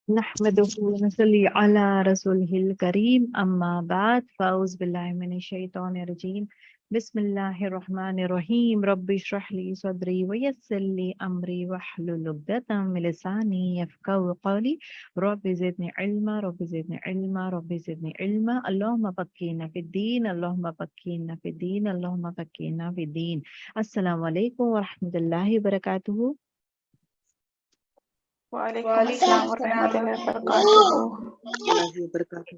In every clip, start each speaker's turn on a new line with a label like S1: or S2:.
S1: نحمده ونصلي على رسوله الكريم أما بعد فأعوذ بالله من الشيطان الرجيم بسم الله الرحمن الرحيم رب اشرح لي صدري ويسر لي أمري واحلل عقدة من لساني يفقهوا قولي رب زدني علما رب زدني علما رب زدني علما اللهم فقهنا في الدين اللهم فقهنا في الدين اللهم فقهنا في الدين. السلام عليكم ورحمة الله وبركاته.
S2: وعلیکم السلام ورحمۃ اللہ وبرکاتہ۔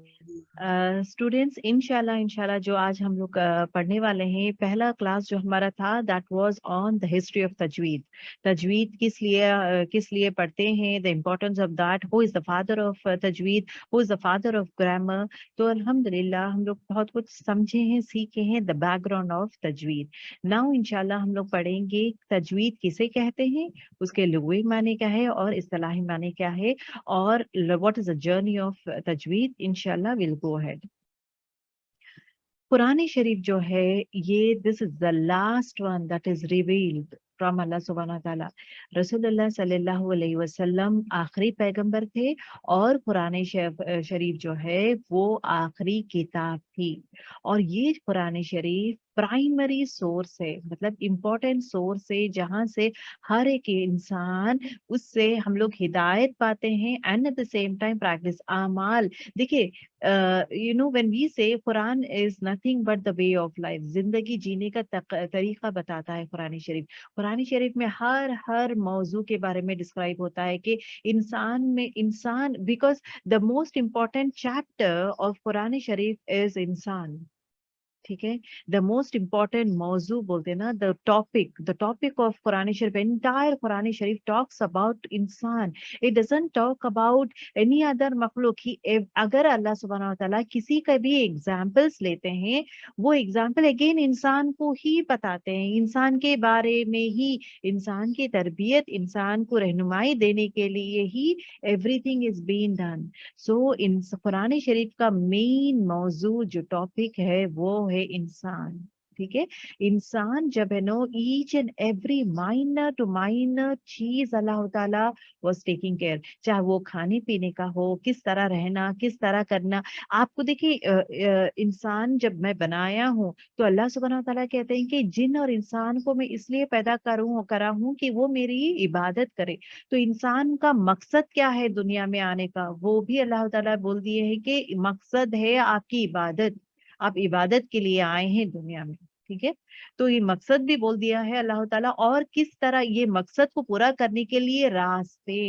S1: اسٹوڈینٹس انشاءاللہ جو آج ہم لوگ پڑھنے والے ہیں، پہلا کلاس جو ہمارا تھا that was on the history of تجوید. تجوید کس لیے پڑھتے ہیں، the importance of that, who is the father of تجوید، who is the father of grammar. تو الحمدللہ ہم لوگ بہت کچھ سمجھے ہیں، سیکھے ہیں دا بیک گراؤنڈ آف تجوید. ناؤ انشاءاللہ ہم لوگ پڑھیں گے تجوید کسے کہتے ہیں، اس کے لغوی معنی کیا ہے اور اصطلاحی معنی کیا ہے، اور what is the journey of تجوید. انشاءاللہ ویل گو اہیڈ. قرآن شریف جو ہے یہ this is the last one that is revealed from اللہ سبحانہ وتعالی. رسول اللہ صلی اللہ علیہ وسلم آخری پیغمبر تھے اور قرآن شریف جو ہے وہ آخری کتاب تھی. اور یہ قرآن شریف پرائمری سورس ہے، مطلب امپورٹنٹ سورس ہے جہاں سے ہر ایک انسان اس سے ہم لوگ ہدایت پاتے ہیں and at the same time practice اعمال. دیکھیے when we say Quran is nothing but the way of life، زندگی جینے کا طریقہ بتاتا ہے قرآن شریف. قرآن شریف میں ہر موضوع کے بارے میں ڈسکرائب ہوتا ہے کہ انسان because the most important chapter of قرآن شریف از انسان. ٹھیک ہے، دا موسٹ امپورٹینٹ موضوع بولتے ہیں نا، دا ٹاپک آف قرآن شریف، انٹائر قرآن شریف ٹاکس اباؤٹ انسان. It doesn't talk about any other مخلوق. اگر اللہ سبحانہ وتعالیٰ کسی کا بھی ایگزامپلس لیتے ہیں، وہ ایگزامپل اگین انسان کو ہی بتاتے ہیں، انسان کے بارے میں ہی، انسان کی تربیت، انسان کو رہنمائی دینے کے لیے ہی everything is been done. So قرآن شریف کا مین موضوع جو ٹاپک ہے وہ ہے انسان. ٹھیک ہے، انسان جب ہے know each and every minor to minor چیز اللہ تعالیٰ واز ٹیکنگ کیئر، چاہے وہ کھانے پینے کا ہو، کس طرح رہنا، کس طرح کرنا. آپ کو دیکھیے انسان جب میں بنایا ہوں تو اللہ سبحانہ تعالیٰ کہتے ہیں کہ جن اور انسان کو میں اس لیے پیدا کرا ہوں کہ وہ میری عبادت کرے. تو انسان کا مقصد کیا ہے دنیا میں آنے کا، وہ بھی اللہ تعالیٰ بول دیے ہیں کہ مقصد ہے آپ کی عبادت، آپ عبادت کے لیے آئے ہیں دنیا میں. ٹھیک ہے، تو یہ مقصد بھی بول دیا ہے اللہ تعالیٰ، اور کس طرح یہ مقصد کو پورا کرنے کے لیے راستے،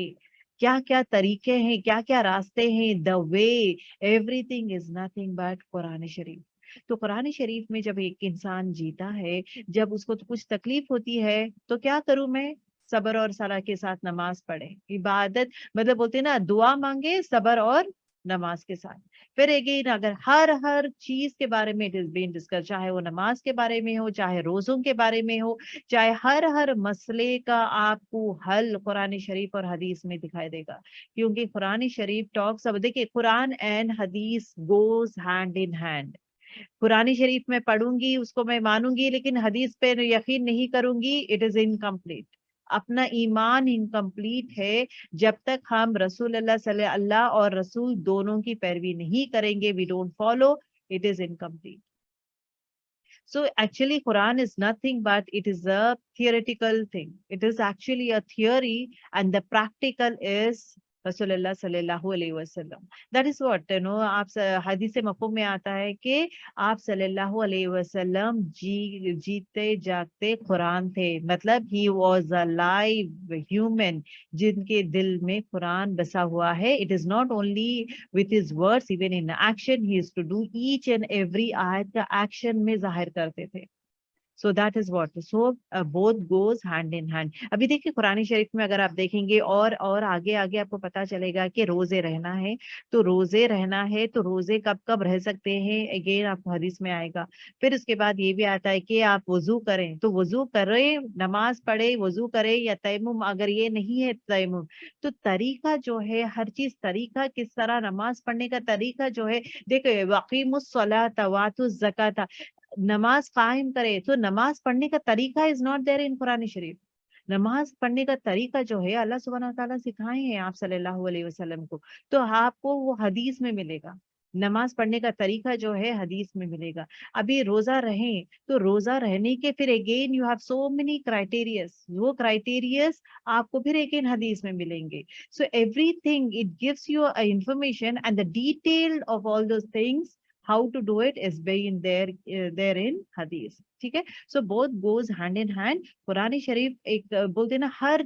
S1: کیا کیا طریقے ہیں، کیا کیا راستے ہیں، the way, everything is nothing but قرآن شریف. تو قرآن شریف میں جب ایک انسان جیتا ہے، جب اس کو کچھ تکلیف ہوتی ہے تو کیا کروں میں، صبر اور صلاح کے ساتھ نماز پڑھے، عبادت، مطلب بولتے نا دعا مانگے صبر اور نماز کے ساتھ. پھر اگین اگر ہر چیز کے بارے میں ڈسکس، چاہے وہ نماز کے بارے میں ہو، چاہے روزوں کے بارے میں ہو، چاہے ہر مسئلے کا آپ کو حل قرآن شریف اور حدیث میں دکھائی دے گا. کیونکہ قرآن شریف ٹاکس، اب دیکھیے قرآن اینڈ حدیث گوز ہینڈ ان ہینڈ. قرآن شریف میں پڑھوں گی، اس کو میں مانوں گی، لیکن حدیث پہ یقین نہیں کروں گی، اٹ از انکمپلیٹ. اپنا ایمان انکمپلیٹ ہے جب تک ہم رسول اللہ صلی اللہ اور رسول دونوں کی پیروی نہیں کریں گے. We don't follow, it is incomplete. So actually Quran is nothing but it is a theoretical thing. It is actually a theory and the practical is Rasulullah sallallahu alayhi wasallam. That is what, آپ حدیث مفہوم میں آتا ہے کہ آپ صلی اللہ علیہ وسلم جیتے جاگتے قرآن تھے، مطلب he was a live human جن کے دل میں قرآن بسا ہوا ہے. It is not only with his words, even in action he used to do each and every آیت کا ایکشن میں ظاہر کرتے تھے. So that is what. So both goes hand in hand. ابھی دیکھیں قرآن شریف میں اگر آپ دیکھیں گے اور آگے آپ کو پتا چلے گا کہ روزے رہنا ہے، تو روزے کب رہ سکتے ہیں، اگین آپ کو حدیث میں آئے گا. پھر اس کے بعد یہ بھی آتا ہے کہ آپ وضو کریں تو وضو کریں، نماز پڑھے وضو کریں، یا تیمم اگر یہ نہیں ہے تیمم. تو طریقہ جو ہے، ہر چیز طریقہ، کس طرح نماز پڑھنے کا طریقہ جو ہے، دیکھیں وَأَقِیمُوا الصَّلَاةَ وَآتُوا الزَّکَاةَ، نماز قائم کرے، تو نماز پڑھنے کا طریقہ از ناٹ دیر ان قرآن شریف. नमाज पढ़ने का तरीका जो है अल्लाह सुब्हानहू व तआला सिखाए हैं आप सल्लल्लाहु अलैहि वसल्लम को, तो आपको वो हदीस में मिलेगा। नमाज पढ़ने का तरीका जो है हदीस में मिलेगा। अभी रोजा रहें तो रोजा रहने के फिर again you have so many criterias, वो क्राइटेरियस आपको फिर अगेन हदीस में मिलेंगे। So everything it gives you information and the detail of all those things how to do it is being there in hadith, ठीक है। so both goes hand in hand। Quran शरीफ एक बोलते हैं ना हर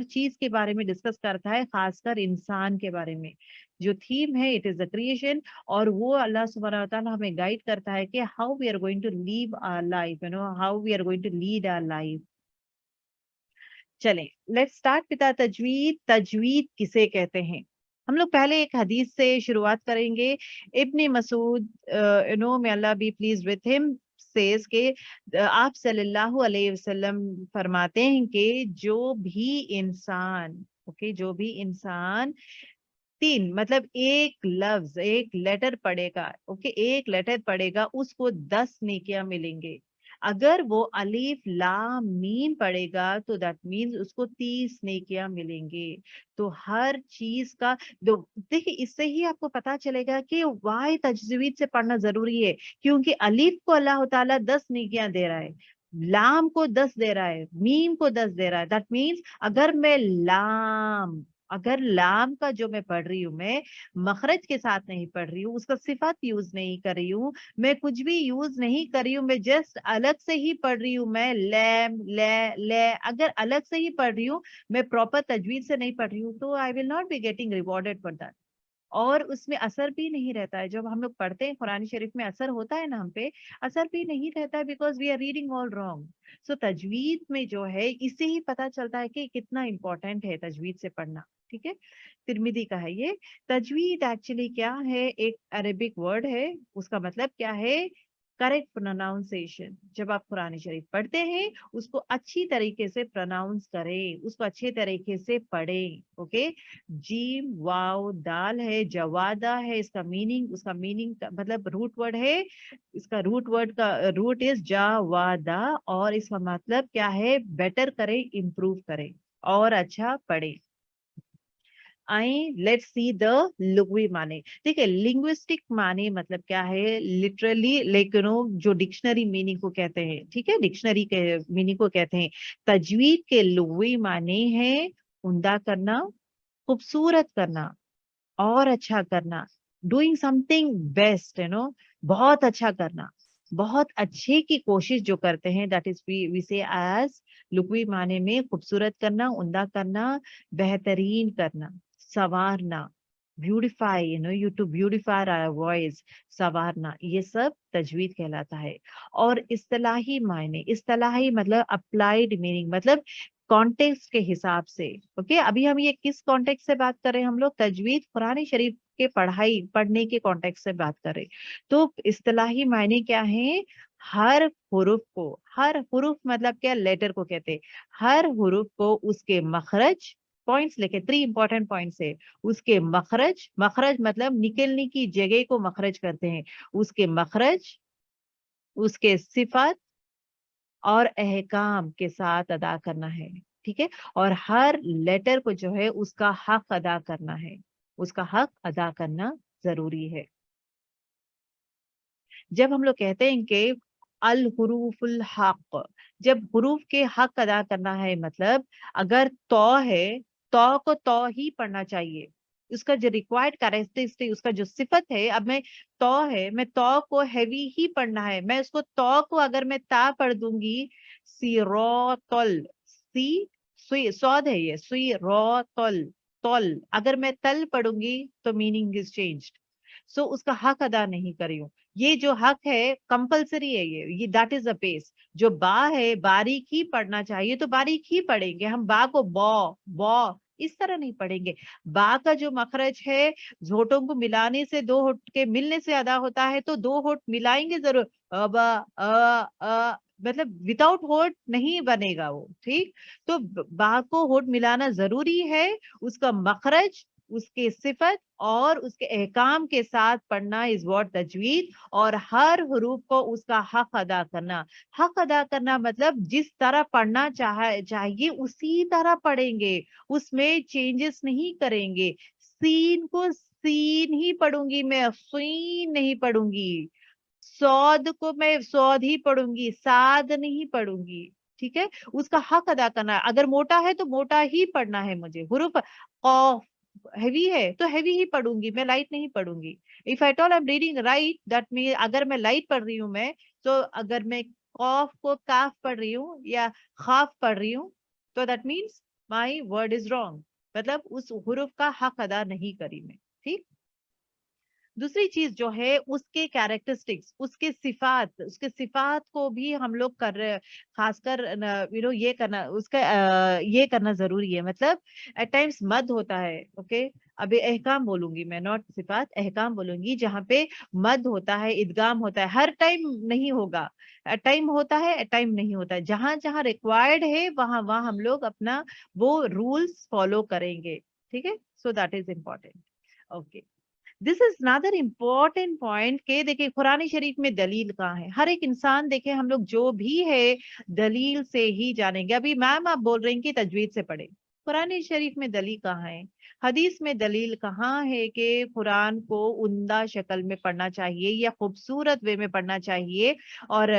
S1: चीज के बारे में डिस्कस करता है, खासकर इंसान के बारे में। जो थीम है इट इज द क्रिएशन, और वो अल्लाह सुब्हानहू व तआला हमें गाइड करता है कि how we are going to live our life, how we are going to lead our life. चलें, लेट्स स्टार्ट विद तजवीद। तजवीद किसे कहते हैं? हम लोग पहले एक हदीस से शुरुआत करेंगे। इब्न मसूद मे अल्लाह be pleased with him says के आप सल्लल्लाहु अलैहि वसल्लम फरमाते हैं कि जो भी इंसान तीन मतलब एक लफ्ज एक लेटर पढ़ेगा, एक लेटर पढ़ेगा उसको 10 नेकियां मिलेंगे। अगर वो अलीफ लाम मीम पढ़ेगा तो दैट मीन्स उसको 30 नेकियां मिलेंगे। तो हर चीज का देखिए, इससे ही आपको पता चलेगा कि वाई तजवीद से पढ़ना जरूरी है, क्योंकि अलीफ को अल्लाह ताला 10 नेकियां दे रहा है, लाम को 10 दे रहा है, मीम को 10 दे रहा है। दैट मीन्स अगर लाम का जो मैं पढ़ रही हूँ, मैं मखरज के साथ नहीं पढ़ रही हूँ, उसका सिफत यूज नहीं कर रही हूँ, मैं कुछ भी यूज नहीं कर रही हूँ, मैं जस्ट अलग से ही पढ़ रही हूँ, मैं लैम ले अगर अलग से ही पढ़ रही हूँ, मैं प्रॉपर तजवीज से नहीं पढ़ रही हूँ, तो I will not be getting rewarded for that. और उसमें असर भी नहीं रहता है। जब हम लोग पढ़ते हैं कुरान शरीफ में असर होता है ना हम पे, असर भी नहीं रहता है, because we are reading all wrong. So तजवीद में जो है इससे ही पता चलता है कि कितना इंपॉर्टेंट है तजवीद से पढ़ना, ठीक है। तिर्मिदी का है ये। तजवीद एक्चुअली क्या है? एक अरेबिक वर्ड है, उसका मतलब क्या है? Correct pronunciation. जब आप कुरान शरीफ पढ़ते हैं उसको अच्छी तरीके से प्रोनाउंस करें, उसको अच्छे तरीके से पढ़ें, ओके। जीम वाव दाल है, जवादा है, उसका मीनिंग मतलब रूट वर्ड है, इसका रूट इज जावादा, और इसका मतलब क्या है? बेटर करें, इम्प्रूव करें और अच्छा पढ़े। आए लेट्स सी द लुगवी माने। देखिए, लिंग्विस्टिक माने मतलब क्या है? लिटरली जो डिक्शनरी मीनिंग को कहते हैं, ठीक है, डिक्शनरी के मीनिंग को कहते हैं। तजवीद के लुगवी माने हैं उम्दा करना, खूबसूरत करना और अच्छा करना, डूइंग समथिंग बेस्ट, बहुत अच्छा करना, बहुत अच्छे की कोशिश जो करते हैं, that is we say as लुकवी माने में खूबसूरत करना, उम्दा करना, बेहतरीन करना, संवारना, beautify, you to beautify our voice, संवारना, ये सब तजवीद कहलाता है। और इस्तिलाही मतलब अप्लाइड मीनिंग, मतलब कॉन्टेक्स्ट के हिसाब से, ओके। अभी हम ये किस कॉन्टेक्स्ट से बात कर रहे हैं? हम लोग तजवीद कुरान शरीफ के पढ़ने के कॉन्टेक्स्ट से बात कर रहे हैं। तो इस्तिलाही मायने क्या है? हर हुरूफ मतलब क्या? लेटर को कहते हैं। हर हुरूफ को उसके मखरज, पॉइंट्स लेके 3 इंपॉर्टेंट पॉइंट्स है। उसके मखरज मतलब निकलने की जगह को मखरज करते हैं, उसके मखरज, उसके सिफत और अहकाम के साथ अदा करना है, ठीक है। और हर लेटर को जो है उसका हक अदा करना है, उसका हक अदा करना जरूरी है। जब हम लोग कहते हैं कि अल हुरूफुल हक, जब हुरूफ के हक अदा करना है, मतलब अगर तौ है, तौ को तौ ही पढ़ना चाहिए, उसका जो रिक्वायर्ड कैरेक्टरिस्टिक, उसका जो सिफत है। अब मैं तौ है, मैं तौ को हैवी ही पढ़ना है, मैं उसको तौ को अगर मैं ता पढ़ दूंगी, सिरोतल, सौद है ये, सिरोतल, तौल, अगर मैं तल पढ़ूंगी तो मीनिंग इज चेंज्ड। सो उसका हक अदा नहीं कर रही हूँ। ये जो हक है कंपलसरी है, ये दैट इज द पेस। जो बा है बारीक ही पढ़ना चाहिए तो बारीक ही पढ़ेंगे हम, बा को बौ बौ इस तरह नहीं पढ़ेंगे। बा का जो मखरज है, होठों को मिलाने से, दो होठ के मिलने से अदा होता है, तो दो होठ मिलाएंगे जरूर, मतलब विदाउट होठ नहीं बनेगा वो, ठीक। तो बा को होठ मिलाना जरूरी है, उसका मखरज, اس کے صفت اور اس کے احکام کے ساتھ پڑھنا از واٹ تجوید. اور ہر حروف کو اس کا حق ادا کرنا. حق ادا کرنا مطلب جس طرح پڑھنا چاہیے اسی طرح پڑھیں گے, اس میں چینجز نہیں کریں گے. سین کو سین ہی پڑھوں گی میں, سین نہیں پڑھوں گی. سود کو میں سود ہی پڑھوں گی, ساد نہیں پڑھوں گی. ٹھیک ہے, اس کا حق ادا کرنا ہے. اگر موٹا ہے تو موٹا ہی پڑھنا ہے مجھے. حروف قاف ہیوی ہے تو ہیوی ہی پڑھوں گی, میں لائٹ نہیں پڑھوں گی. If at all I am reading right that mean اگر میں لائٹ پڑھ رہی ہوں میں, تو اگر میں قاف کو کاف پڑھ رہی ہوں یا خاف پڑھ رہی ہوں تو that means my word is wrong, مطلب اس حروف کا حق ادا نہیں کری میں. ٹھیک. دوسری چیز جو ہے اس کے کیریکٹرسٹکس, اس کے صفات کو بھی ہم لوگ کر رہے, خاص کر یہ کرنا, اس کا یہ کرنا ضروری ہے. مطلب ایٹ ٹائمس مد ہوتا ہے. اوکے, ابھی احکام بولوں گی میں, ناٹ صفات, احکام بولوں گی جہاں پہ مد ہوتا ہے, ادغام ہوتا ہے. ہر ٹائم نہیں ہوگا, ایٹ ٹائم ہوتا ہے, ایٹ ٹائم نہیں ہوتا ہے. جہاں جہاں ریکوائرڈ ہے وہاں وہاں ہم لوگ اپنا وہ رولس فالو کریں گے. ٹھیک ہے, so that is important. Okay, this is Nadir important point کہ دیکھیں قرآن شریف میں دلیل کہاں ہے. ہر ایک انسان دیکھیں, ہم لوگ جو بھی ہے دلیل سے ہی جانیں گے. ابھی میم آپ بول رہے ہیں کہ تجوید سے پڑھیں, قرآن شریف میں دلیل کہاں ہے؟ حدیث میں دلیل کہاں ہے کہ قرآن کو عمدہ شکل میں پڑھنا چاہیے یا خوبصورت وے میں پڑھنا چاہیے اور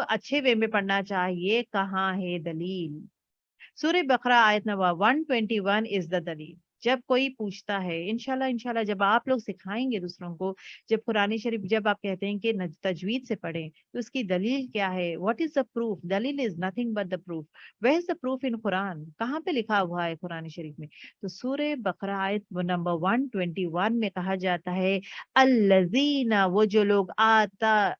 S1: اچھے وے میں پڑھنا چاہیے؟ کہاں ہے دلیل؟ سورہ بقرہ آیت نمبر 121 از دا دلیل. جب کوئی پوچھتا ہے, انشاءاللہ جب آپ لوگ سکھائیں گے دوسروں کو, جب قرآن شریف جب آپ کہتے ہیں کہ تجوید سے پڑھیں تو اس کی دلیل کیا ہے؟ What is the proof? دلیل is nothing but the proof. Where is the proof in قرآن؟ کہاں پہ لکھا ہوا ہے قرآن شریف میں؟ تو سورہ بقرہ آیت نمبر 121 میں کہا جاتا ہے الذین, وہ جو لوگ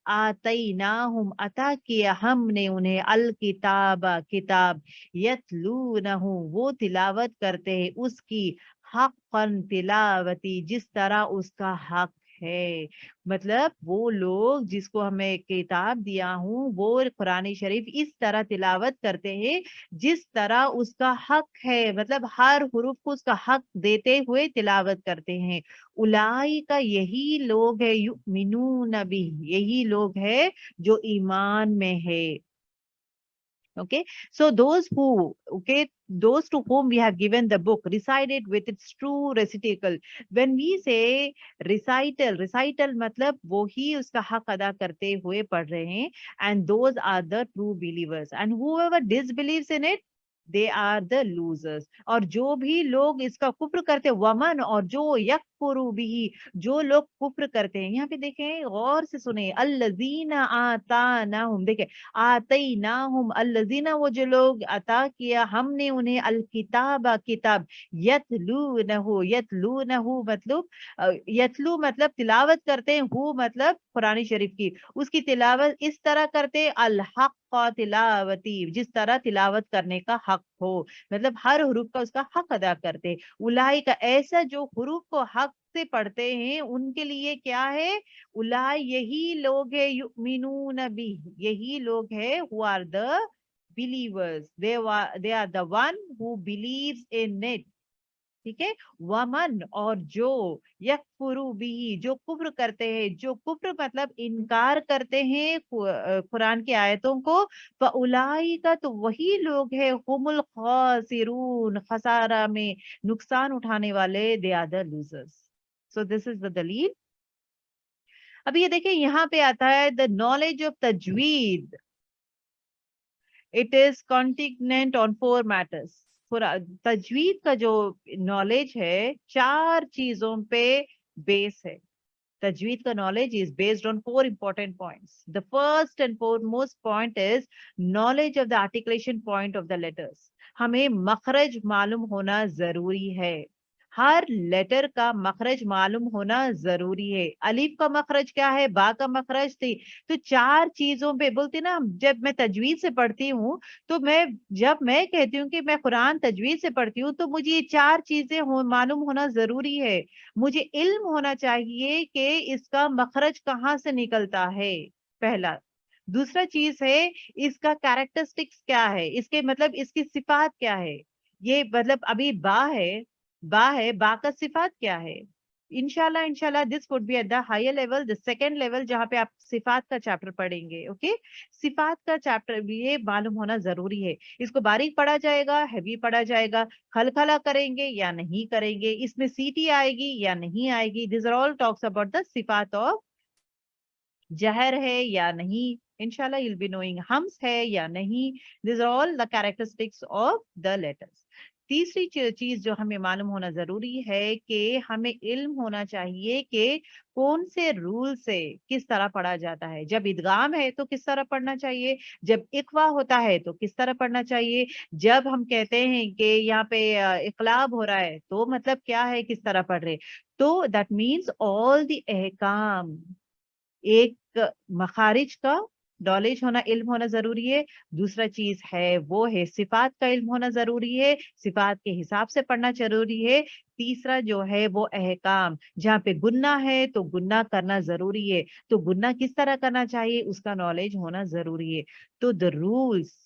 S1: آتیناہم, عطا کیا ہم نے انہیں, الکتاب, کتاب, یتلونہ, وہ تلاوت کرتے ہیں اس کی, حقا تلاوتی, جس طرح اس کا حق ہے. مطلب وہ لوگ جس کو ہمیں کتاب دیا ہوں وہ قرآن شریف اس طرح تلاوت کرتے ہیں جس طرح اس کا حق ہے. مطلب ہر حروف کو اس کا حق دیتے ہوئے تلاوت کرتے ہیں. اولئک, یہی لوگ ہے, یؤمنون بہ, یہی لوگ ہے جو ایمان میں ہے. Okay, so those to whom we have given the book recited with its true recital. When we say recital مطلب وہی اس کا حق ادا کرتے ہوئے پڑھ رہے ہیں, and those are the true believers, and whoever disbelieves in it, they are the losers. اور جو بھی لوگ اس کا کفر کرتے, ومن, اور جو یکفروا بھی, جو لوگ کفر کرتے ہیں. یہاں پہ دیکھیں, غور سے سنیں, الذین آتاناہم, دیکھیں آتیناہم, الذین, وہ جو لوگ عطا کیا ہم نے انہیں, الکتاب, کتاب, یتلونہ مطلب یتلو مطلب تلاوت کرتے ہیں, ہو مطلب قرآن شریف کی, اس کی تلاوت اس طرح کرتے, الحق تلاوتی, جس طرح تلاوت کرنے کا حق ہو, مطلب ہر حروف کا اس کا حق ادا کرتے. اولئک کا, ایسا جو حروف کو حق سے پڑھتے ہیں ان کے لیے کیا ہے؟ اولئک, یہی لوگ ہے, یؤمنون بہ, یہی لوگ ہے, who are the believers, they are the one who believes in it. ٹھیک ہے, ومن, اور جو یکفروا بہ, جو کفر کرتے ہیں, جو کفر مطلب انکار کرتے ہیں قرآن کی آیتوں کو, فاولئک, تو وہی لوگ ہے, ہم الخاسرون, خسارہ میں, نقصان اٹھانے والے, they are the losers. So this is the دلیل. اب یہ دیکھیں یہاں پہ آتا ہے the knowledge of تجوید, it is contingent on 4 matters. تجوید کا جو نالج ہے 4 چیزوں پہ بیس ہے. تجوید کا knowledge is based on 4 important points. The first and foremost point is knowledge of the articulation point of the letters. ہمیں مخرج معلوم ہونا ضروری ہے. ہر لیٹر کا مخرج معلوم ہونا ضروری ہے. الف کا مخرج کیا ہے, با کا مخرج تھی. تو 4 چیزوں پہ بولتے نا, جب میں تجوید سے پڑھتی ہوں تو جب میں کہتی ہوں کہ میں قرآن تجوید سے پڑھتی ہوں تو مجھے یہ 4 چیزیں معلوم ہونا ضروری ہے. مجھے علم ہونا چاہیے کہ اس کا مخرج کہاں سے نکلتا ہے, پہلا. دوسرا چیز ہے اس کا کیریکٹرسٹکس کیا ہے, اس کے مطلب اس کی صفات کیا ہے. یہ مطلب ابھی با ہے, बा है, बा का सिफात क्या है? इंशाल्लाह this would be at the higher level, the second level, जहाँ पे आप सिफात का चैप्टर पढ़ेंगे. ओके, सिफात का चैप्टर ये मालूम होना जरूरी है. इसको बारीक पढ़ा जाएगा, हैवी पढ़ा जाएगा, खलखला करेंगे या नहीं करेंगे, इसमें सीटी आएगी या नहीं आएगी. This are all talks about the सिफात ऑफ. जहर है या नहीं, इंशाल्लाह you'll be knowing. हम्स है या नहीं, these are all the characteristics of the letters. तीसरी चीज जो हमें मालूम होना जरूरी है कि हमें इल्म होना चाहिए कि कौन से रूल से किस तरह पढ़ा जाता है. जब इदगाम है तो किस तरह पढ़ना चाहिए, जब इकवा होता है तो किस तरह पढ़ना चाहिए, जब हम कहते हैं कि यहाँ पे इकलाब हो रहा है तो मतलब क्या है, किस तरह पढ़ रहे. तो दैट मीन्स ऑल द अहकाम. एक मखारिज का नॉलेज होना, इल्म होना जरूरी है. दूसरा चीज है वो है सिफात का इल्म होना जरूरी है, सिफात के हिसाब से पढ़ना जरूरी है. तीसरा जो है वो अहकाम, जहाँ पे गुन्ना है तो गुन्ना करना जरूरी है, तो गुन्ना किस तरह करना चाहिए उसका नॉलेज होना जरूरी है. तो द रूल्स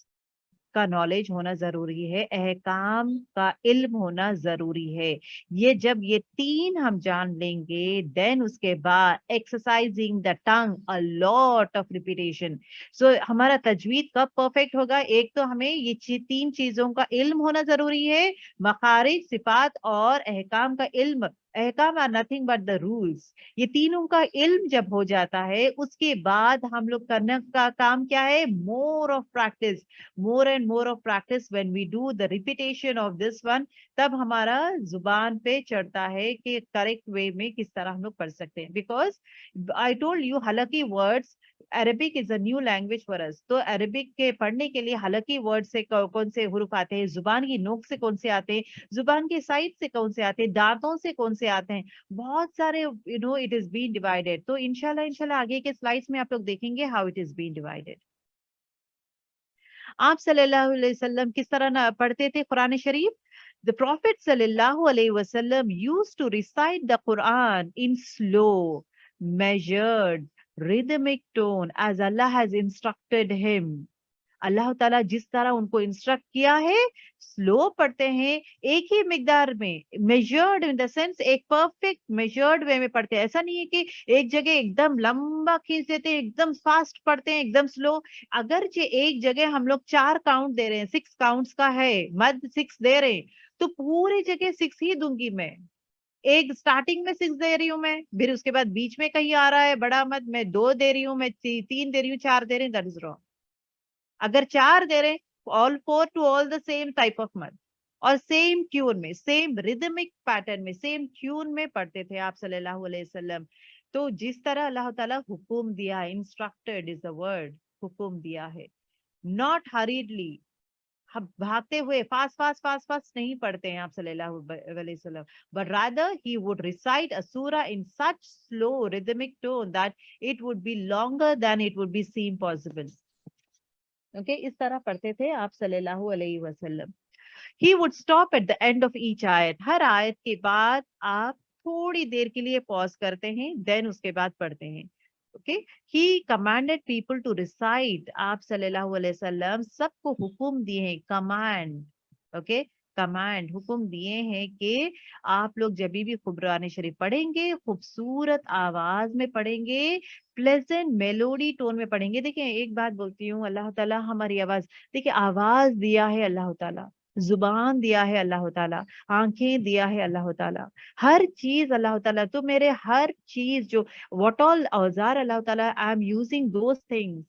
S1: का नॉलेज होना जरूरी है, अहकाम का इल्म होना जरूरी है. ये तीन हम जान लेंगे, देन उसके बाद exercising the tongue, a lot of repetition. So हमारा तजवीद कब परफेक्ट होगा? एक तो हमें ये तीन चीजों का इल्म होना जरूरी है, मखारिज, सिफात और अहकाम का इल्म. अहकाम are nothing but the rules. ये तीनों का इल्म जब हो जाता है उसके बाद हम लोग करने का काम क्या है? More of practice, more and more of practice. When we do the repetition of this one, तब हमारा जुबान पे चढ़ता है कि करेक्ट वे में किस तरह हम लोग पढ़ सकते हैं. बिकॉज आई टोल्ड यू हलकी words, Arabic is a new language for us. तो अरबिक के पढ़ने के लिए हलकी वर्ड से कौन से हुरूफ आते हैं, जुबान की नोक से कौन से आते हैं, जुबान के साइड से कौन से आते हैं, दांतों से कौन से आते हैं, बहुत सारे इट इज बीन डिवाइडेड. तो इंशाल्लाह आगे के स्लाइड्स में आप लोग देखेंगे how it is been divided. आप सल्लल्लाहु अलैहि वसल्लम किस तरह पढ़ते थे कुरान शरीफ? The Prophet sallallahu alaihi wasallam used to recite the Quran in slow, measured, rhythmic tone as Allah has instructed him. अल्लाह ताला जिस तरह उनको इंस्ट्रक्ट किया है, स्लो पढ़ते हैं, एक ही मिकदार में, मेजर्ड इन द सेंस एक परफेक्ट मेजर्ड वे में पढ़ते हैं. ऐसा नहीं है कि एक जगह एकदम लंबा खींच देते हैं, एकदम फास्ट पढ़ते हैं, एकदम स्लो. अगर जे एक जगह हम लोग 4 काउंट दे रहे हैं, 6 काउंट्स का है, मद 6 दे रहे हैं, तो पूरी जगह 6 ही दूंगी मैं. एक स्टार्टिंग में 6 दे रही हूँ मैं, फिर उसके बाद बीच में कहीं आ रहा है बड़ा मद, मैं 2 दे रही हूँ, मैं 3 दे रही हूँ, 4 दे रही हूँ, दैट इज रॉन्ग. अगर 4 दे रहे, all 4 to all the same type of मद, और सेम ट्यून में, सेम रिदमिक पैटर्न में, सेम ट्यून में पढ़ते थे आप सल्लल्लाहु अलैहि वसल्लम. तो जिस तरह अल्लाह ताला हुक्म दिया है, इंस्ट्रक्टेड इज द वर्ड, हुक्म दिया है, नॉट हरीडली, हम भागते हुए फास्ट फास्ट फास्ट फास्ट नहीं पढ़ते हैं आप सल्लल्लाहु अलैहि वसल्लम, but rather he would recite a सूरा in such slow rhythmic tone that it would be longer than it would be seem possible. Okay, इस तरह पढ़ते थे आप सल्लल्लाहु अलैहि वसल्लम. He would stop at the end of each ayat. हर आयत के बाद आप थोड़ी देर के लिए पॉज करते हैं, देन उसके बाद पढ़ते हैं. Okay, he commanded people to recite. आप सल्लल्लाहु अलैहि वसल्लम सबको हुक्म दिए हैं, कमांड. ओके, कमांड, हुक्म दिए हैं कि आप लोग जब भी कुरान शरीफ पढ़ेंगे, खूबसूरत आवाज में पढ़ेंगे, प्लेजेंट मेलोडी टोन में पढ़ेंगे. देखिए एक बात बोलती हूँ, अल्लाह ताला हमारी आवाज, देखिए आवाज दिया है अल्लाह ताला, जुबान दिया है अल्लाह ताला, आंखें दिया है अल्लाह ताला, हर चीज अल्लाह ताला. तो मेरे हर चीज जो व्हाट ऑल औजार अल्लाह ताला, I am using those things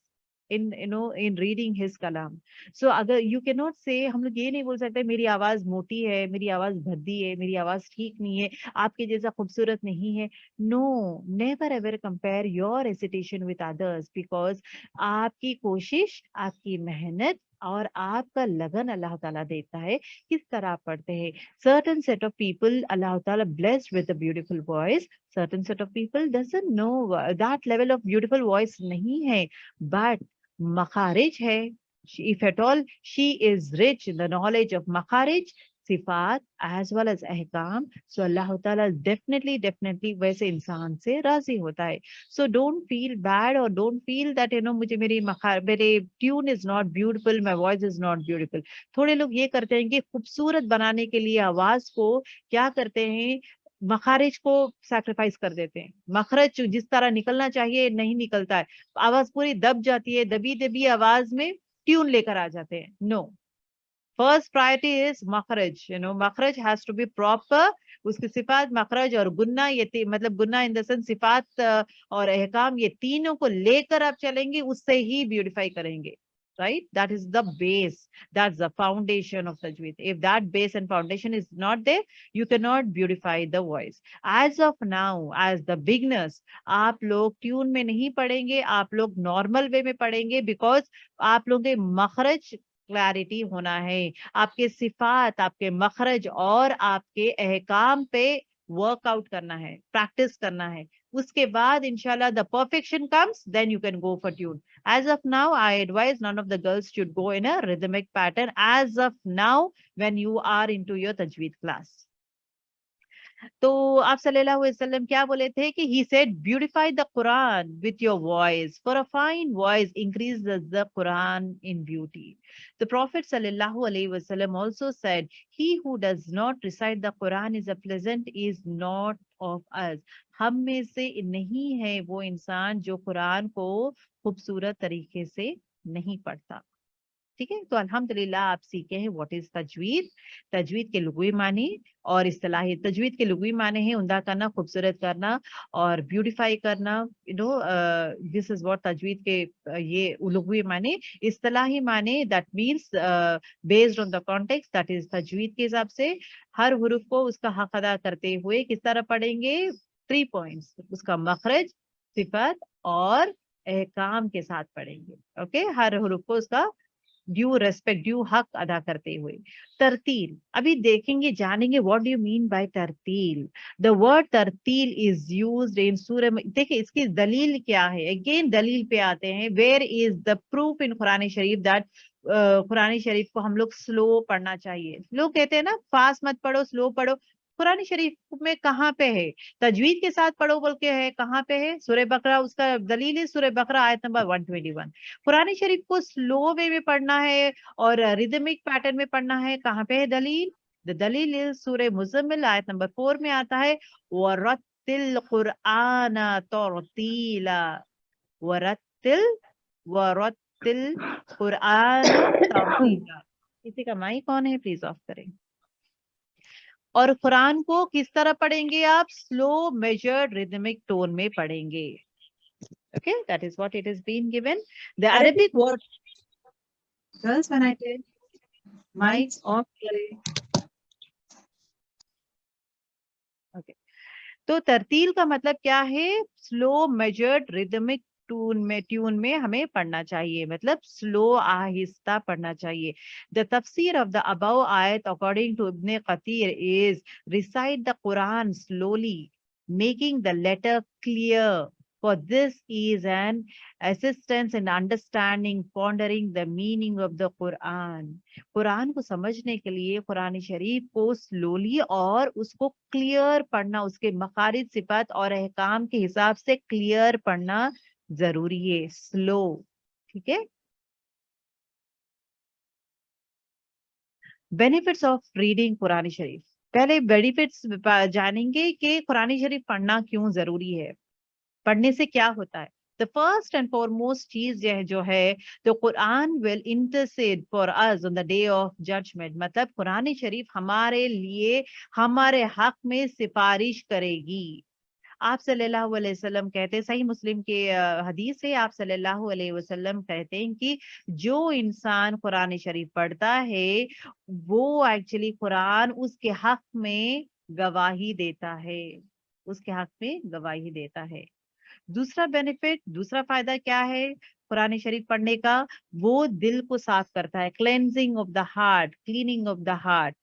S1: in in reading his कलाम. सो अगर यू कैन नॉट से, हम लोग ये नहीं बोल सकते मेरी आवाज मोटी है, मेरी आवाज भद्दी है, मेरी आवाज ठीक नहीं है, आपके जैसा खूबसूरत नहीं है. No, never ever compare your recitation with others, because आपकी कोशिश, आपकी मेहनत और आपका लगन अल्लाह ताला देता है किस तरह पढ़ते हैं. सर्टन सेट ऑफ पीपल अल्लाह ताला blessed with a beautiful voice, certain set of people doesn't know that level of beautiful voice नहीं है, बट मखारिज है. If at all she is rich in the knowledge of makharij, صفات as well as احکام, so اللہ تعالیٰ definitely ویسے انسان سے راضی ہوتا ہے. So don't feel bad or don't feel that مجھے میرے tune is not beautiful, my voice is not beautiful. تھوڑے لوگ یہ کرتے ہیں کہ خوبصورت بنانے کے لیے آواز کو کیا کرتے ہیں, مخارج کو سیکریفائس کر دیتے ہیں. مخرج جس طرح نکلنا چاہیے نہیں نکلتا ہے, آواز پوری دب جاتی ہے, دبی آواز میں ٹیون لے کر آ جاتے ہیں. No. First priority is makhraj. Makhraj has to be proper. اس کی صفات, مخرج اور گنہ, یہ مطلب گنہ in the sense صفات اور احکام, یہ تینوں کو لے کر آپ چلیں گے, اس سے ہی بیوٹیفائی کریں گے. Right? That is the base. That's the foundation of tajweed. If that base and foundation is not there, you cannot beautify the voice. As of now, as the beginners, آپ لوگ ٹیون میں نہیں پڑھیں گے, آپ لوگ نارمل وے میں پڑھیں گے, بیکاز آپ لوگوں کے مخرج کلیئرٹی ہونا ہے. آپ کے صفات, آپ کے مخرج اور آپ کے احکام پہ ورک آؤٹ کرنا ہے, پریکٹس کرنا ہے. اس کے بعد انشاءاللہ the perfection comes, then you can go for tune. As of now, I advise none of the girls should go in a rhythmic pattern as of now when you are into your tajweed class. تو آپ صلی اللہ علیہ وسلم کیا بولے تھے کہ he said beautify the Quran with your voice, for a fine voice increases the Quran in beauty. The Prophet sallallahu alaihi wasallam also said, he who does not recite the Quran is a pleasant is not of us. ہم میں سے نہیں ہے وہ انسان جو قرآن کو خوبصورت طریقے سے نہیں پڑھتا. ٹھیک ہے, تو الحمدللہ آپ سیکھے ہیں واٹ از تجوید. تجوید کے لغوی معنی اور اصطلاحی. تجوید کے لغوی معنی ہے عمدہ کرنا, خوبصورت کرنا اور بیوٹیفائی کرنا. دس از واٹ تجوید کے یہ لغوی معنی. اصطلاحی معنی that means based on the context, that is تجوید کے حساب سے ہر حرف کو اس کا حق ادا کرتے ہوئے کس طرح پڑھیں گے. 3 points, اس کا مخرج, صفت اور احکام کے ساتھ پڑھیں گے. اوکے, ہر حرف کو اس کا ڈیو ریسپیکٹ, ڈیو حق ادا کرتے ہوئے. ترتیل ابھی دیکھیں گے, جانیں گے what do you mean by ترتیل. The word ترتیل is used in سورہ. دیکھیں اس کی دلیل کیا ہے, اگین دلیل پہ آتے ہیں. Where is the proof in Quran Sharif that قرآن شریف کو ہم لوگ سلو پڑھنا چاہیے. لوگ کہتے ہیں نا فاسٹ مت پڑھو, سلو پڑھو. قرآن شریف میں کہاں پہ ہے تجوید کے ساتھ پڑھو بول کے ہے, کہاں پہ ہے؟ سورہ بقرہ, اس کا دلیل ہے سورہ بقرہ آیت نمبر 121. قرآن شریف کو سلو وے میں پڑھنا ہے اور ریدمک پیٹرن میں پڑھنا ہے, کہاں پہ ہے دلیل؟ دلیل سورہ مزمل آیت نمبر 4 میں آتا ہے, وَرَتِّلْ قُرْآنَ تَرْتِيلًا. وَرَتِّلْ قُرْآنَ تَرْتِيلًا. کسی کا مائک کون ہے, پلیز آف کریں. اور قرآن کو کس طرح پڑھیں گے آپ؟ سلو میجرڈ ریدمک ٹون میں پڑھیں گے. Okay, that is what it has been given. The Arabic word. Girls, when I tell mics off. Okay. تو ترتیل کا مطلب کیا ہے؟ سلو میجرڈ ریدمک ٹیون میں ہمیں پڑھنا چاہیے, مطلب سلو آہستہ پڑھنا چاہیے. The tafsir of the above ayat according to Ibn Kathir is recite the Quran slowly, making the letter clear. For this is an assistance in understanding, pondering the meaning of the Quran. قرآن کو سمجھنے کے لیے قرآن شریف کو slowly اور اس کو clear پڑھنا, اس کے مخارج, صفات اور احکام کے حساب سے کلیئر پڑھنا ضروری ہے, سلو. ٹھیک ہے. بینیفٹس آف ریڈنگ قرآن شریف. پہلے بینیفٹس جانیں گے کہ قرآن شریف پڑھنا کیوں ضروری ہے, پڑھنے سے کیا ہوتا ہے. The first and foremost چیز یہ جو ہے, تو قرآن will intercede for us on the day of judgment. مطلب قرآن شریف ہمارے لیے ہمارے حق میں سفارش کرے گی. آپ صلی اللہ علیہ وسلم کہتے ہیں, صحیح مسلم کے حدیث ہے, آپ صلی اللہ علیہ وسلم کہتے ہیں کہ جو انسان قرآن شریف پڑھتا ہے وہ ایکچولی قرآن اس کے حق میں گواہی دیتا ہے, اس کے حق میں گواہی دیتا ہے. دوسرا بینیفٹ, دوسرا فائدہ کیا ہے قرآن شریف پڑھنے کا؟ وہ دل کو صاف کرتا ہے, cleansing of the heart, cleaning of the heart.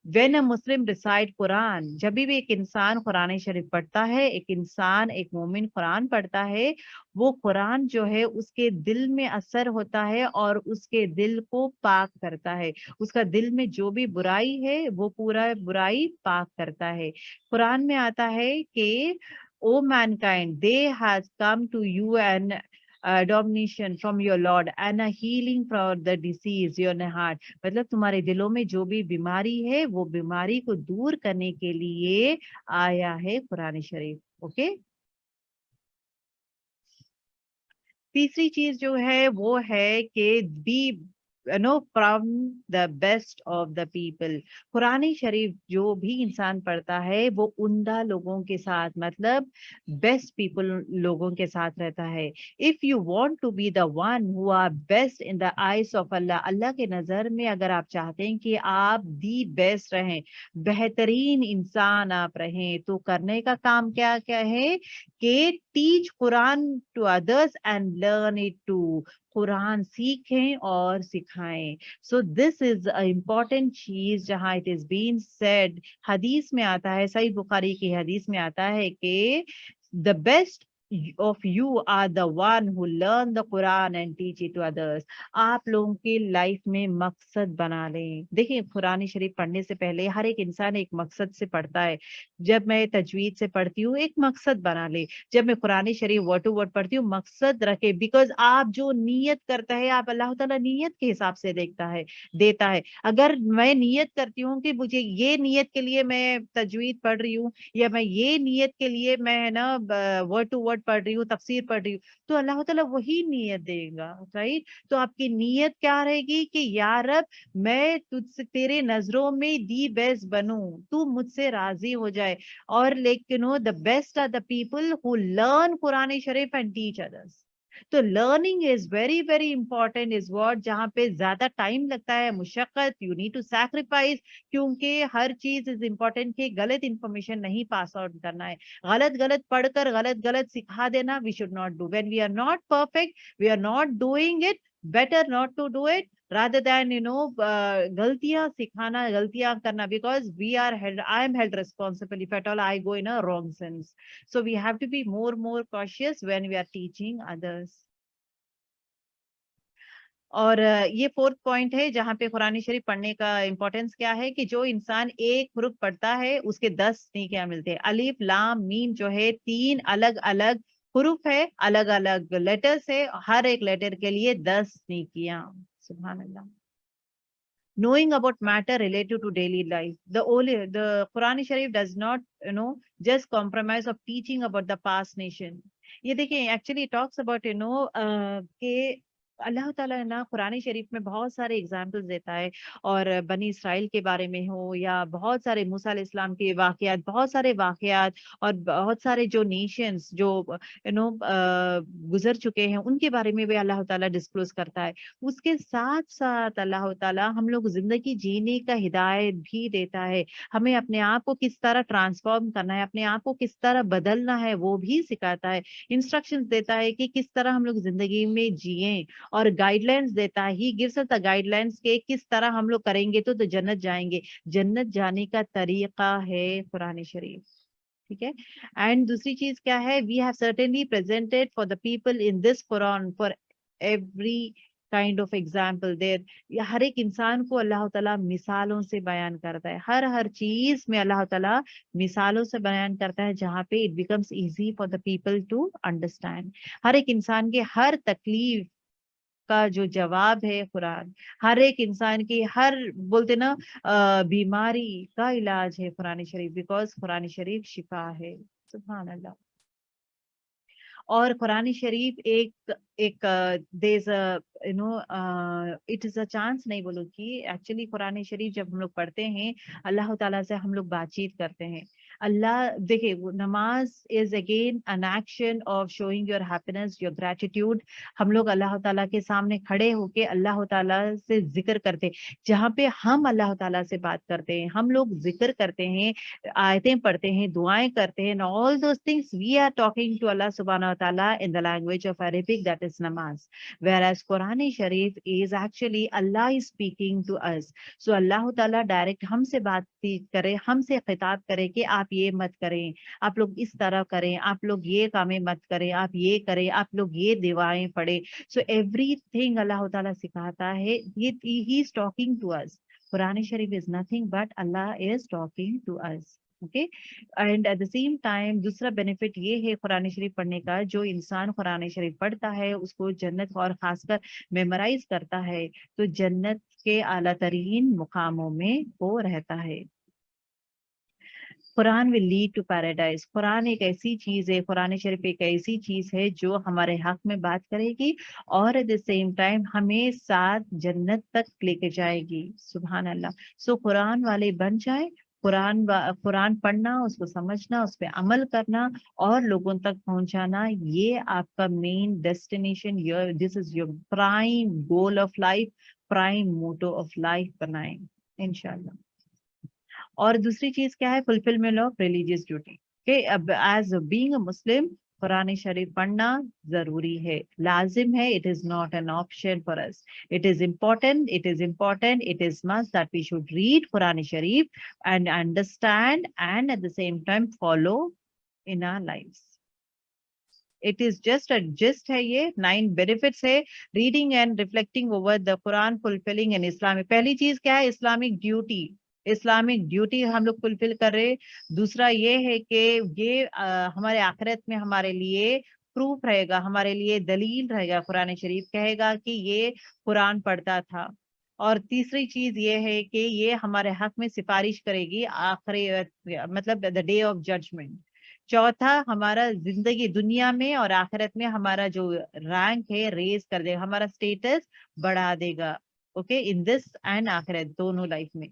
S1: when a Muslim recite Quran, जब भी एक इंसान कुरान शरीफ पढ़ता है, एक इंसान एक मोमिन कुरान पढ़ता है, वो कुरान जो है उसके दिल में असर होता है और उसके दिल को पाक करता है, उसका दिल में जो भी बुराई है वो पूरा बुराई पाक करता है। कुरान में आता है कि O mankind, they has come to you and domination from your Lord and a healing for the disease your heart, मतलब तुम्हारे दिलों में जो भी बीमारी है वो बीमारी को दूर करने के लिए आया है कुरान शरीफ। ओके, तीसरी चीज जो है वो है कि be from the best of the people, कुरानी शरीफ जो भी इंसान पढ़ता है वो उम्दा लोगों के साथ, मतलब बेस्ट पीपल लोगों के साथ रहता है। If you want to be the one who are best in the eyes of अल्लाह, अल्लाह के नजर में अगर आप चाहते हैं कि आप दी बेस्ट रहें, बेहतरीन इंसान आप रहें, तो करने का काम क्या क्या है कि teach Quran to others and learn it too, कुरान सीखें और सिखाएं। So this is a important चीज, जहां इट इज बीन सेड, हदीस में आता है, सही बुखारी की हदीस में आता है कि the best of you are the one who learn the Quran and teach it to others। आप लोगों की लाइफ में मकसद बना लें। देखिए, कुरान शरीफ पढ़ने से पहले हर एक इंसान एक मकसद से पढ़ता है। जब मैं तजवीद से पढ़ती हूँ एक मकसद बना ले, जब मैं कुरान शरीफ वर्ड टू वर्ड पढ़ती हूँ मकसद रखे, बिकॉज आप जो नीयत करता है आप अल्लाह ताला नीयत के हिसाब से देता है। अगर मैं नीयत करती हूँ कि मुझे ये नीयत के लिए मैं तजवीद पढ़ रही हूँ, या मैं ये नीयत के लिए मैं ना वर्ड टू वर्ड पढ़ रही हूँ, तफसीर पढ़ रही हूँ, तो अल्लाह ताला वही नीयत देगा, राइट। तो आपकी नीयत क्या रहेगी कि या रब मैं तुझसे तेरे नजरों में दी बेस्ट बनूं, तू मुझसे राजी हो जाए। और लेकिन the best are the people who learn कुरान शरीफ एंड टीच अदर्स। तो learning is very very important is word, जहाँ पे ज्यादा टाइम लगता है, मुशक्कत, यू नीड टू सैक्रिफाइस, क्योंकि हर चीज इज इंपॉर्टेंट कि गलत इंफॉर्मेशन नहीं पास आउट करना है, गलत गलत पढ़कर गलत गलत सिखा देना we should not do. When we are not perfect, we are not doing it, better not to do it rather than गलतियां सिखाना, गलतियां करना, because I am held responsible if at all I go in a wrong sense, so we have to be more cautious when we are teaching others। और ये fourth point है जहाँ पे कुरान शरीफ पढ़ने का इंपॉर्टेंस क्या है कि जो इंसान एक हुरूफ पढ़ता है उसके 10 नेकियां मिलते हैं। अलिफ लाम मीम जो है 3 अलग अलग हुरूफ है, अलग अलग लेटर्स है, हर एक लेटर के लिए 10 नेकियां। सुभान अल्लाह। Knowing about matter related to daily life, the Quran Sharif does not just compromise of teaching about the past nation। ये देखिए एक्चुअली टॉक्स अबाउट के अल्लाह ताला ना कुरान शरीफ में बहुत सारे एग्जाम्पल्स देता है, और बनी इसराइल के बारे में हो या बहुत सारे मूसा अलैहिस्सलाम के वाकयात, बहुत सारे वाकयात, और बहुत सारे जो नेशंस जो गुजर चुके हैं उनके बारे में भी अल्लाह ताला डिस्क्लोज करता है। उसके साथ साथ अल्लाह ताला हम लोग जिंदगी जीने का हिदायत भी देता है, हमें अपने आप को किस तरह ट्रांसफॉर्म करना है, अपने आप को किस तरह बदलना है वो भी सिखाता है, इंस्ट्रक्शंस देता है कि किस तरह हम लोग जिंदगी में जिए, और गाइडलाइंस देता है। He gives us the guidelines के किस तरह हम लोग करेंगे तो जन्नत जाएंगे, जन्नत जाने का तरीका है कुरान शरीफ, ठीक है। एंड दूसरी चीज क्या है, we have certainly presented for the people in this कुरान for every kind of example there. हर एक इंसान को अल्लाह ताला मिसालों से बयान करता है, हर चीज में अल्लाह ताला मिसालों से बयान करता है, जहाँ पे it becomes easy for the people to understand. हर एक इंसान के हर तकलीफ का जो जवाब है कुरान, हर एक इंसान की हर बोलते ना बीमारी का इलाज है कुरान शरीफ, बिकॉज कुरान शरीफ शिफा है। सुभान अल्लाह। और कुरान शरीफ एक एक देज इट इज अ चांस, नहीं बोलो कि एक्चुअली कुरान शरीफ जब हम लोग पढ़ते हैं अल्लाह ताला से हम लोग बातचीत करते हैं। अल्लाह देखिए, नमाज is again an action of showing your happiness, your gratitude. हम लोग अल्लाह ताला के सामने खड़े होके अल्लाह ताला से जिक्र करते हैं, जहाँ पे हम अल्लाह ताला से बात करते हैं, हम लोग जिक्र करते हैं, आयतें पढ़ते हैं, दुआएं करते हैं, all those things we are talking to अल्लाह सुब्हानहू व तआला in the language of Arabic, that is is namaz, whereas Quran Sharif is actually Allah is speaking to us. So Allah Ta'ala direct हमसे बात करे, हमसे खिताब करे कि आप ये मत करें, आप लोग इस तरह करें, आप लोग ये कामें मत करें, आप ये करें, आप लोग ये दुआएं पढ़े. So everything Allah Ta'ala सिखाता है. He is talking to us. Quran Sharif is nothing but Allah is talking to us. Okay, and at the same time दूसरा बेनिफिट ये है कुरान शरीफ पढ़ने का, जो इंसान कुरान शरीफ पढ़ता है उसको जन्नत और खासकर मेमोराइज करता है तो जन्नत के आला तरीन मुकामों में वो रहता है. Quran will lead to paradise. कुरान एक ऐसी चीज है, कुरान शरीफ एक ऐसी चीज है जो हमारे हक में बात करेगी और एट द सेम टाइम हमें साथ जन्नत तक लेके जाएगी. सुभान अल्लाह. सो कुरान वाले बन जाए, कुरान पढ़ना, उसको समझना, उस पर अमल करना और लोगों तक पहुंचाना, ये आपका main destination, this is your prime goal of life, prime motto of life बनाएं इंशाल्लाह. और दूसरी चीज क्या है? Fulfilment of religious duty. के अब एज बीइंग अ मुस्लिम कुरान शरीफ पढ़ना जरूरी है, लाजिम है. It is not an option for us. It is important, it is must that we should read Quran शरीफ and understand and at the same time follow in our lives. It is just है. ये 9 benefits है reading and reflecting over the Quran, fulfilling an Islamic. पहली चीज क्या है? Islamic duty. Islamic duty हम लोग फुलफिल कर रहे. दूसरा ये है कि ये हमारे आखिरत में हमारे लिए प्रूफ रहेगा, हमारे लिए दलील रहेगा. कुरान शरीफ कहेगा कि ये कुरान पढ़ता था. और तीसरी चीज ये है कि ये हमारे हक में सिफारिश करेगी आखिर मतलब द डे ऑफ जजमेंट. चौथा, हमारा जिंदगी दुनिया में और आखिरत में हमारा जो रैंक है रेज कर देगा, हमारा स्टेटस बढ़ा देगा. ओके, इन दिस एंड आखिरत दोनों लाइफ में.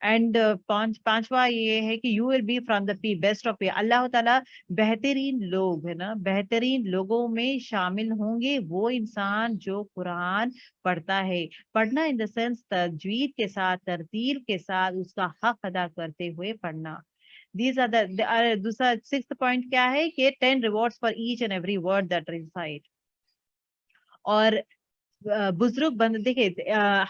S1: एंड पांचवा ये है कि you will be from the best of. अल्लाह ताला बेहतरीन लोग है ना, बेहतरीन लोगों में शामिल होंगे वो इंसान जो कुरान पढ़ता है. पढ़ना इन द सेंस तजवीद के साथ, तरतील के साथ उसका हक अदा करते हुए पढ़ना. These are दूसरा 6th पॉइंट क्या है कि 10 rewards for each and every word that recite. और बुजुर्ग बंद देखिए,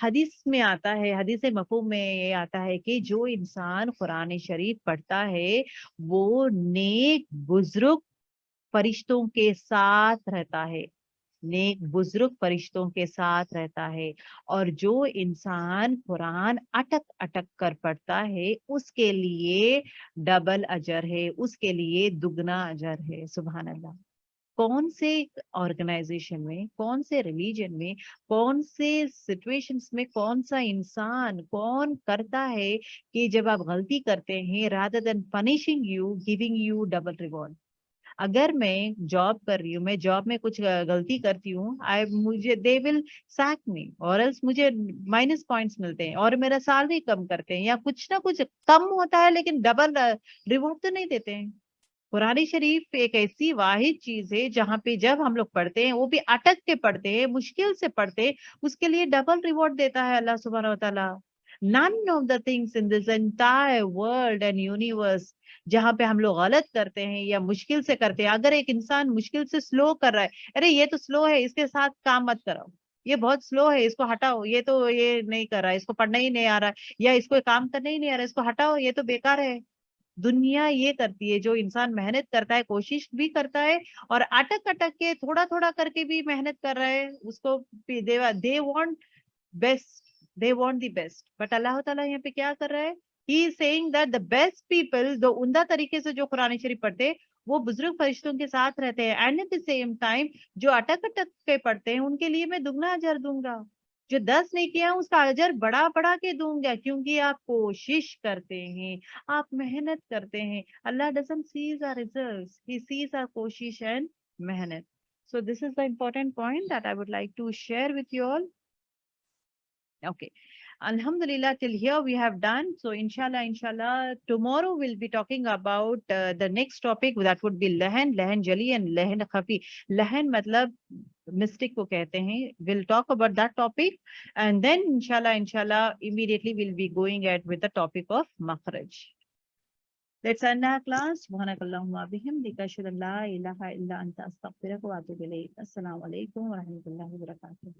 S1: हदीस में आता है, हदीस मफहूम में ये आता है कि जो इंसान कुरान शरीफ पढ़ता है वो नेक बुजुर्ग फरिश्तों के साथ रहता है, नेक बुजुर्ग फरिश्तों के साथ रहता है. और जो इंसान कुरान अटक अटक कर पढ़ता है उसके लिए डबल अजर है, उसके लिए दुगना अजर है. सुभान अल्लाह. कौन से ऑर्गेनाइजेशन में, कौन से रिलीजन में, कौन से सिचुएशंस में कौन सा इंसान कौन करता है कि जब आप गलती करते हैं rather than punishing you giving U double reward. अगर मैं जॉब कर रही हूँ, मैं जॉब में कुछ गलती करती हूँ, मुझे दे विल सैक मी और एल्स मुझे माइनस पॉइंट्स मिलते हैं और मेरा सैलरी कम करते हैं या कुछ ना कुछ कम होता है, लेकिन डबल रिवॉर्ड तो नहीं देते हैं. कुरान शरीफ एक ऐसी वाहिद चीज है जहाँ पे जब हम लोग पढ़ते हैं वो भी अटक के पढ़ते हैं, मुश्किल से पढ़ते हैं, उसके लिए डबल रिवॉर्ड देता है अल्लाह सुब्हानहू व तआला. None of the things in this entire world and universe जहाँ पे हम लोग गलत करते हैं या मुश्किल से करते हैं, अगर एक इंसान मुश्किल से स्लो कर रहा है, अरे ये तो स्लो है, इसके साथ काम मत कराओ, ये बहुत स्लो है, इसको हटाओ, ये तो ये नहीं कर रहा है, इसको पढ़ना ही नहीं आ रहा है या इसको काम करना ही नहीं आ रहा है, इसको हटाओ, ये तो बेकार है. दुनिया ये करती है. जो इंसान मेहनत करता है, कोशिश भी करता है और अटक अटक के थोड़ा थोड़ा करके भी मेहनत कर रहा है, उसको they want best, they want the best. But अल्लाह ताला यहाँ पे क्या कर रहा है? He is saying that the best people, जो उम्दा तरीके से जो कुरान शरीफ पढ़ते हैं वो बुजुर्ग फरिश्तों के साथ रहते हैं. And at the same time जो अटक अटक के पढ़ते हैं उनके लिए मैं दुगना अजर दूंगा. जो 10 नहीं किया उसका अजर बढ़ा बढ़ा के दूंगा, क्योंकि आप कोशिश करते हैं, आप मेहनत करते हैं. अल्लाह doesn't sees our results, he sees our कोशिश and मेहनत. So this is the important point that I would like to share with you all. Okay, Alhamdulillah, till here we have done. So inshallah, tomorrow we'll be talking about the next topic, that would be lahan, lahan jali and lahan khafi. Lahan matlab mystic ko kehte hain. We'll talk about that topic, and then inshallah, immediately we'll be going at with the topic of makhraj. Let's end our class. Subhanakallahumma bihamdika ashhadu an la ilaha illa anta astaghfiruka wa atubu ilayk. Assalamu alaikum wa rahmatullahi wa barakatuh.